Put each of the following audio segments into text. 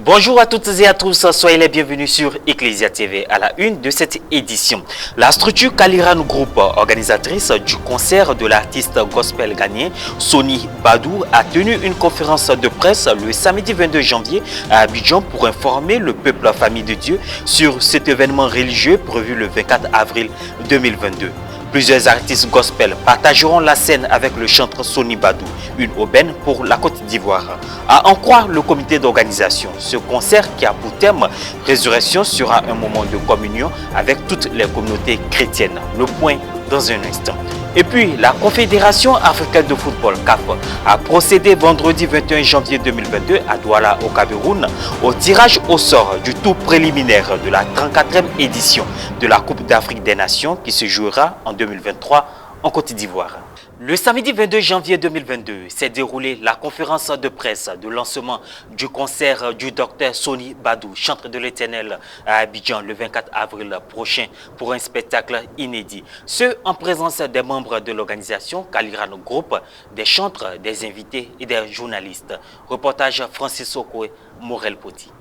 Bonjour à toutes et à tous, soyez les bienvenus sur Ecclesia TV à la une de cette édition. La structure Kaliran Group, organisatrice du concert de l'artiste gospel ghanéen Sony Badou, a tenu une conférence de presse le samedi 22 janvier à Abidjan pour informer le peuple famille de Dieu sur cet événement religieux prévu le 24 avril 2022. Plusieurs artistes gospel partageront la scène avec le chanteur Sony Badou, une aubaine pour la Côte d'Ivoire. À en croire le comité d'organisation, ce concert qui a pour thème Résurrection sera un moment de communion avec toutes les communautés chrétiennes. Le point dans un instant. Et puis, la Confédération africaine de football, CAF, a procédé vendredi 21 janvier 2022 à Douala au Cameroun au tirage au sort du tour préliminaire de la 34e édition de la Coupe d'Afrique des Nations qui se jouera en 2023 en Côte d'Ivoire. Le samedi 22 janvier 2022 s'est déroulée la conférence de presse de lancement du concert du docteur Sony Badou, chanteur de l'Éternel à Abidjan le 24 avril prochain pour un spectacle inédit. Ce en présence des membres de l'organisation Kaliran Group, des chanteurs, des invités et des journalistes. Reportage Francis Okoé, Morel Poti.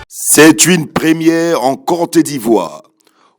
C'est une première en Côte d'Ivoire.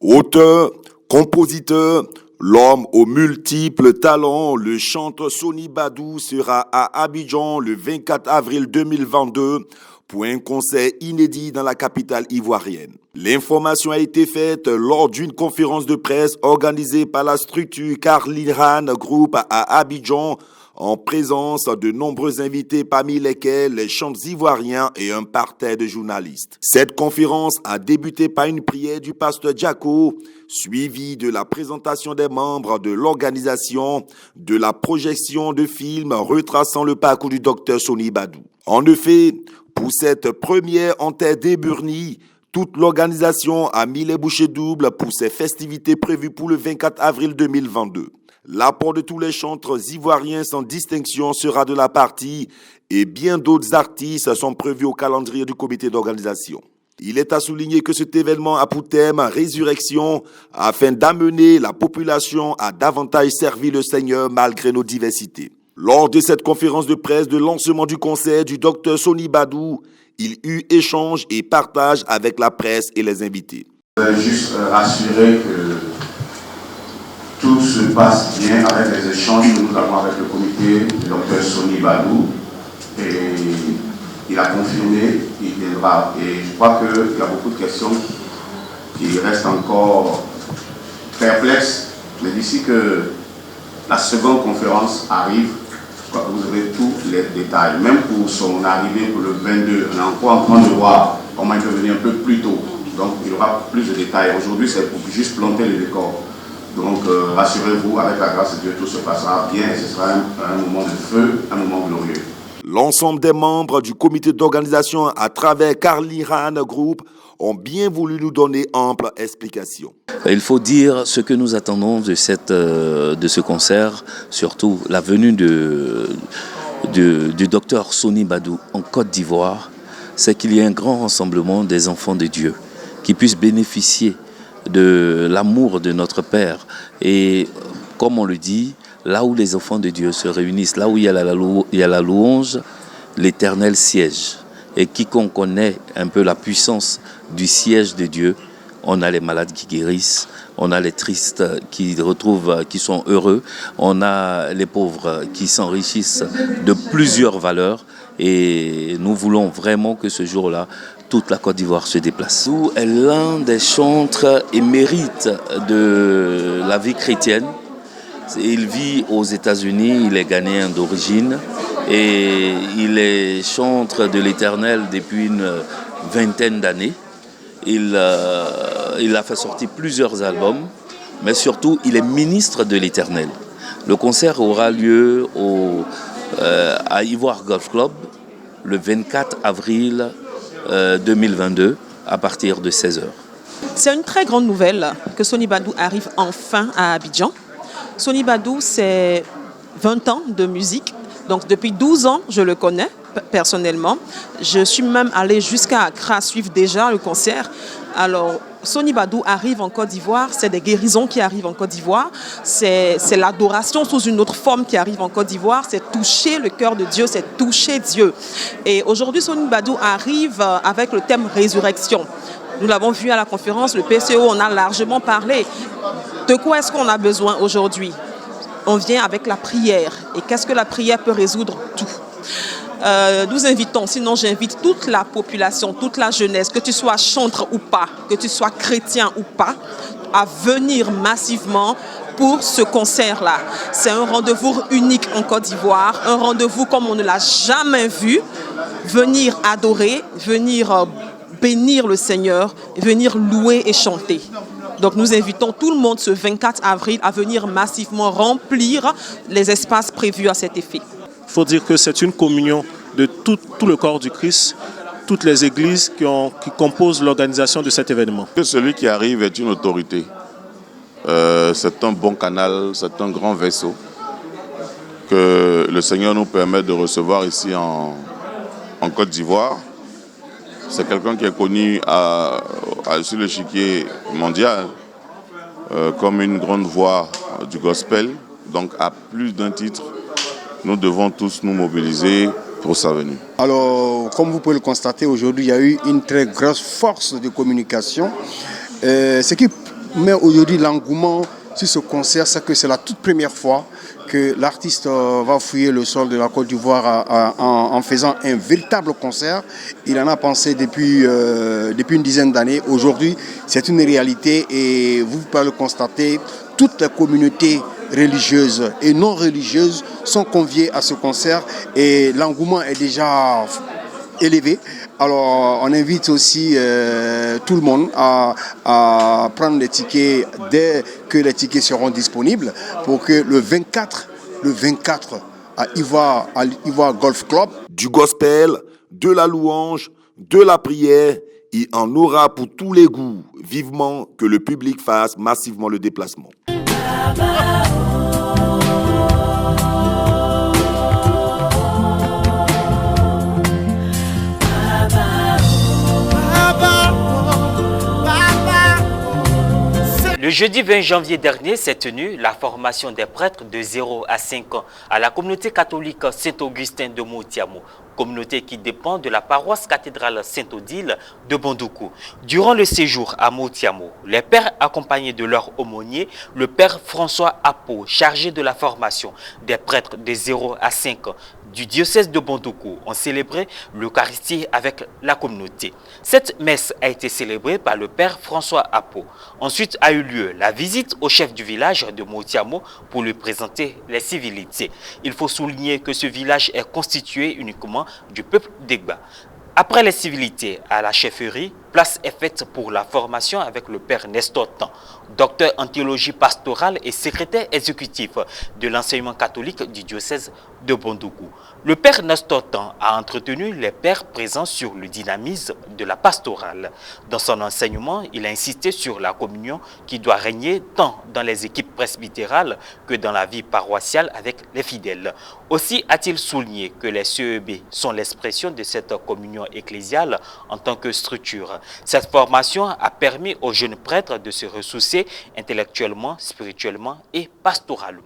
Auteur, compositeur, l'homme aux multiples talents, le chanteur Sony Badou sera à Abidjan le 24 avril 2022 pour un concert inédit dans la capitale ivoirienne. L'information a été faite lors d'une conférence de presse organisée par la structure Kaliran Group à Abidjan en présence de nombreux invités parmi lesquels les chanteurs ivoiriens et un parterre de journalistes. Cette conférence a débuté par une prière du pasteur Djako, suivie de la présentation des membres de l'organisation, de la projection de films retraçant le parcours du docteur Sony Badou. En effet, pour cette première en terre d'Eburnie, toute l'organisation a mis les bouchées doubles pour ces festivités prévues pour le 24 avril 2022. L'apport de tous les chanteurs ivoiriens sans distinction sera de la partie et bien d'autres artistes sont prévus au calendrier du comité d'organisation. Il est à souligner que cet événement a pour thème Résurrection afin d'amener la population à davantage servir le Seigneur malgré nos diversités. Lors de cette conférence de presse de lancement du concert du docteur Sony Badou, il eut échange et partage avec la presse et les invités. Juste rassurer que tout se passe bien avec les échanges que nous avons avec le comité du docteur Sony Badou. Et il a confirmé, il viendra. Et je crois qu'il y a beaucoup de questions qui restent encore perplexes. Mais d'ici que la seconde conférence arrive, je crois que vous aurez tous les détails. Même pour son arrivée pour le 22, on est encore en train de voir comment il peut venir un peu plus tôt. Donc il y aura plus de détails. Aujourd'hui, c'est pour juste planter les décors. Donc rassurez-vous, avec la grâce de Dieu, tout se passera bien et ce sera un moment de feu, un moment glorieux. L'ensemble des membres du comité d'organisation à travers Kaliran Group ont bien voulu nous donner ample explication. Il faut dire ce que nous attendons de ce concert, surtout la venue du docteur Sony Badou en Côte d'Ivoire, c'est qu'il y ait un grand rassemblement des enfants de Dieu qui puissent bénéficier de l'amour de notre Père. Et comme on le dit, là où les enfants de Dieu se réunissent, là où il y a la louange, l'Éternel siège. Et quiconque connaît un peu la puissance du siège de Dieu, on a les malades qui guérissent, on a les tristes qui sont heureux, on a les pauvres qui s'enrichissent de plusieurs valeurs. Et nous voulons vraiment que ce jour-là, toute la Côte d'Ivoire se déplace. Badou est l'un des chantres émérites de la vie chrétienne. Il vit aux États-Unis, il est ghanéen d'origine et il est chantre de l'Éternel depuis une vingtaine d'années. Il a fait sortir plusieurs albums, mais surtout il est ministre de l'Éternel. Le concert aura lieu à Ivoire Golf Club le 24 avril 2022 à partir de 16h. C'est une très grande nouvelle que Sony Badou arrive enfin à Abidjan. Sony Badou, c'est 20 ans de musique. Donc depuis 12 ans, je le connais personnellement. Je suis même allée jusqu'à Accra suivre déjà le concert. Alors, Sony Badou arrive en Côte d'Ivoire, c'est des guérisons qui arrivent en Côte d'Ivoire, c'est l'adoration sous une autre forme qui arrive en Côte d'Ivoire, c'est toucher le cœur de Dieu, c'est toucher Dieu. Et aujourd'hui, Sony Badou arrive avec le thème résurrection. Nous l'avons vu à la conférence, le PCO, on a largement parlé. De quoi est-ce qu'on a besoin aujourd'hui? On vient avec la prière. Et qu'est-ce que la prière peut résoudre? Tout. Nous invitons, sinon j'invite toute la population, toute la jeunesse, que tu sois chantre ou pas, que tu sois chrétien ou pas, à venir massivement pour ce concert-là. C'est un rendez-vous unique en Côte d'Ivoire, un rendez-vous comme on ne l'a jamais vu. Venir adorer, venir bénir le Seigneur, venir louer et chanter. Donc nous invitons tout le monde ce 24 avril à venir massivement remplir les espaces prévus à cet effet. Il faut dire que c'est une communion de tout le corps du Christ, toutes les églises qui composent l'organisation de cet événement. Que celui qui arrive est une autorité. C'est un bon canal, c'est un grand vaisseau que le Seigneur nous permet de recevoir ici en Côte d'Ivoire. C'est quelqu'un qui est connu sur l'échiquier mondial comme une grande voix du gospel. Donc à plus d'un titre, nous devons tous nous mobiliser pour sa venue. Alors, comme vous pouvez le constater, aujourd'hui, il y a eu une très grosse force de communication. Ce qui met aujourd'hui l'engouement sur ce concert, c'est que c'est la toute première fois que l'artiste va fouiller le sol de la Côte d'Ivoire en faisant un véritable concert. Il en a pensé depuis une dizaine d'années. Aujourd'hui, c'est une réalité et vous pouvez le constater, toutes les communautés religieuses et non religieuses sont conviées à ce concert et l'engouement est déjà élevé. Alors on invite aussi tout le monde à prendre les tickets dès que les tickets seront disponibles pour que le 24 à Ivoire Golf Club. Du gospel, de la louange, de la prière, il en aura pour tous les goûts. Vivement que le public fasse massivement le déplacement. Le jeudi 20 janvier dernier s'est tenue la formation des prêtres de 0 à 5 ans à la communauté catholique Saint-Augustin de Moutiamo, communauté qui dépend de la paroisse cathédrale Saint-Odile de Bondoukou. Durant le séjour à Moutiamo, les pères accompagnés de leur aumônier, le père François Apo, chargé de la formation des prêtres de 0 à 5 ans du diocèse de Bondoukou, ont célébré l'Eucharistie avec la communauté. Cette messe a été célébrée par le père François Apo. Ensuite a eu lieu la visite au chef du village de Moutiamo pour lui présenter les civilités. Il faut souligner que ce village est constitué uniquement du peuple d'Egba. Après les civilités à la chefferie, place est faite pour la formation avec le père Nestor Tan, docteur en théologie pastorale et secrétaire exécutif de l'enseignement catholique du diocèse de Bondoukou. Le père Nestor Tan a entretenu les pères présents sur le dynamisme de la pastorale. Dans son enseignement, il a insisté sur la communion qui doit régner tant dans les équipes presbytérales que dans la vie paroissiale avec les fidèles. Aussi a-t-il souligné que les CEB sont l'expression de cette communion ecclésiale en tant que structure. Cette formation a permis aux jeunes prêtres de se ressourcer intellectuellement, spirituellement et pastoralement.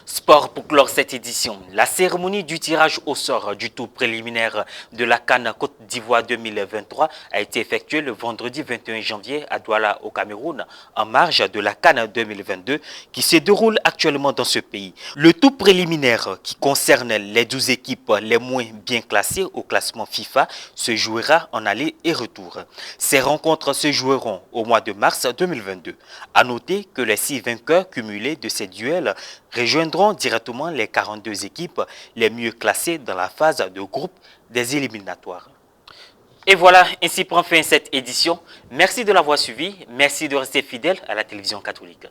Sport pour clore cette édition. La cérémonie du tirage au sort du tour préliminaire de la CAN Côte d'Ivoire 2023 a été effectuée le vendredi 21 janvier à Douala au Cameroun en marge de la CAN 2022 qui se déroule actuellement dans ce pays. Le tour préliminaire qui concerne les 12 équipes les moins bien classées au classement FIFA se jouera en aller et retour. Ces rencontres se joueront au mois de mars 2022. À noter que les 6 vainqueurs cumulés de ces duels rejoindront directement les 42 équipes les mieux classées dans la phase de groupe des éliminatoires. Et voilà, ainsi prend fin cette édition. Merci de l'avoir suivi. Merci de rester fidèle à la télévision catholique.